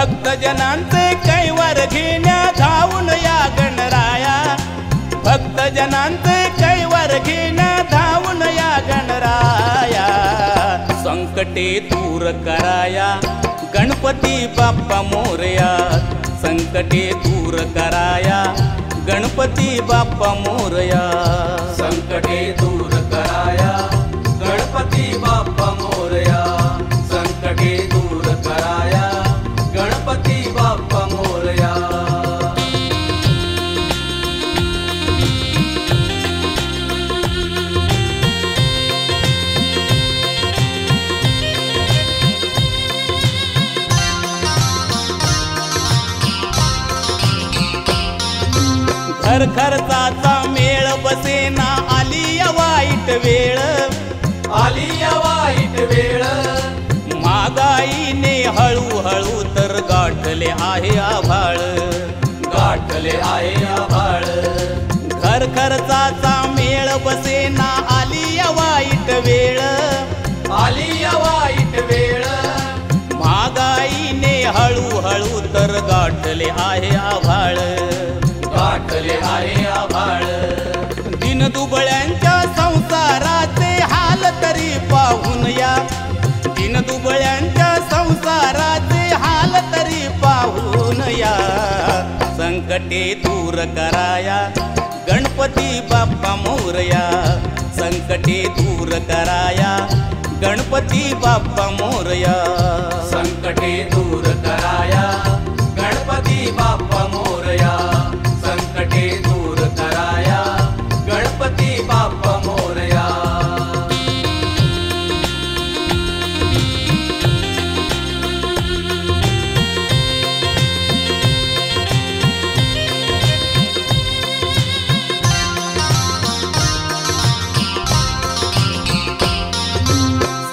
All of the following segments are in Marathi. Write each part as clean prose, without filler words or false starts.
भक्तजनांचे कैवार घेण्या धावून या गणराया, भक्तजनांचे कैवार घेण्या धावून या गणराया। संकटे दूर कराया गणपती बाप्पा मोरया, संकटे दूर कराया गणपती बाप्पा मोरया। संकटे दूर कराया गणपती बाप्पा मोरया, संकटे दूर कराया गणपती बाप्पा मोरया। घर खर्चाचा मेळ बसेना आली या वाईट वेळ, आली या वाईट वेळ। महागाईने हळूहळू तर गाठले आहे आभाळ, गाठले आहे आभाळ। घर खर्चाचा मेळ बसेना आली या वाईट वेळ, आली या वाईट वेळ। महागाईने हळूहळू तर गाठले आहे आभाळ, गाठले आहे आभाळ। दिनदुबळ्यांच्या संसाराचे हाल तरी पाहून या, दिनदुबळ्यांच्या संसाराचे हाल तरी पाहून या। संकटे दूर कराया गणपती बाप्पा मोरया, संकटे दूर कराया गणपती बाप्पा मोरया। संकटे दूर कराया गणपती बाप्पा मोरया, संकटे दूर कराया गणपती बाप्पा मोरया।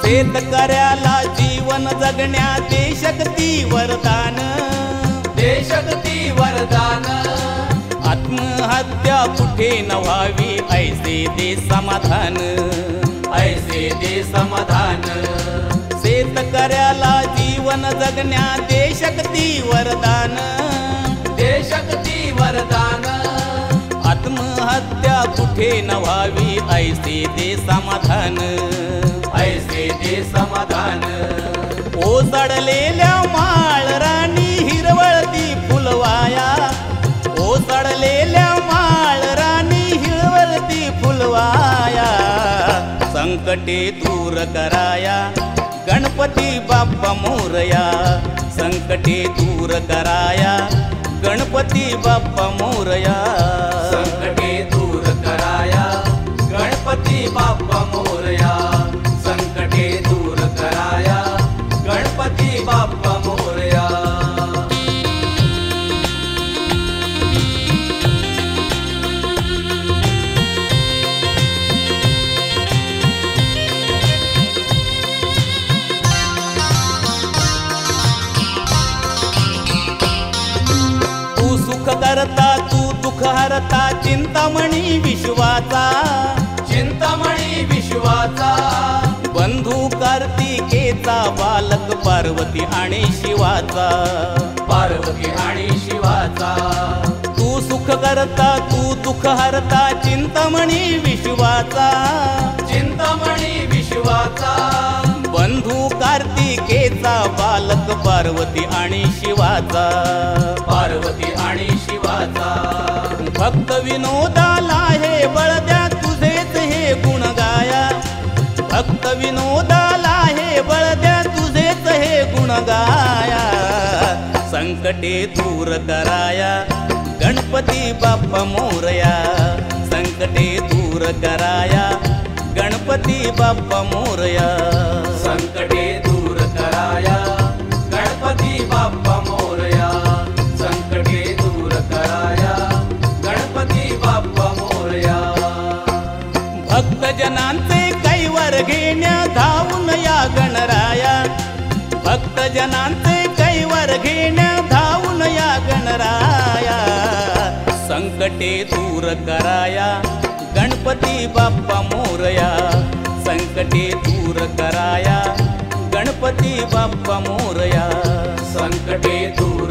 शेतकऱ्याला जीवन जगण्या देशक्ती वरदान, देशक्ती वरदान। आत्महत्या कुठे न व्हावी ऐसे दे समाधान, ऐसे दे समाधान। शेतकऱ्याला जीवन जगण्या देशक्ती वरदान, देशक्ती वरदान। आत्महत्या कुठे न व्हावी ऐसे दे समाधान, ऐसे दे समाधान। ओसडलेल्या माळरानी हिरवळती फुलवाया, ओसडलेल्या माळरानी हिरवळती फुलवाया। संकटे दूर कराया गणपती बाप्पा मोरया, संकटे दूर कराया गणपती बाप्पा मोरया। संकटे दूर कराया गणपती बाप्पा मोरया, संकटे दूर कराया गणपती बाप्पा मोरया। तू सुख करता तू दुःख हरता चिंतामणी विश्वाचा, चिंतामणी विश्वाचा। बंधू कार्तिकेचा बालक पार्वती आणि शिवाचा, पार्वती आणि शिवाचा। तू सुख करता तू दुःख हरता चिंतामणी विश्वाचा, चिंतामणी विश्वाचा। बंधू कार्तिकेचा बालक पार्वती आणि शिवाचा, पार्वती आणि शिवाचा। भक्त विनोदाला हे बळ द्या तुझेच हे गुण गाया, भक्त विनोदाला हे बळ द्या तुझेच हे गुण गाया। संकटे दूर कराया गणपती बाप्पा मोरया, संकटे दूर कराया गणपती बाप्पा मोरया। संकटे दूर कराया गणपती बाप्पा मोरया, संकटे दूर कराया गणपती बाप्पा मोरया। भक्तजनांचे कैवार घेण्या धावून या गणराया, भक्तजनांचे कैवार घेण्या धावून या गणराया। संकटे दूर कराया गणपती बाप्पा मोरया, संकटे दूर कराया गणपती गणपती बाप्पा मोरया. संकटे दूर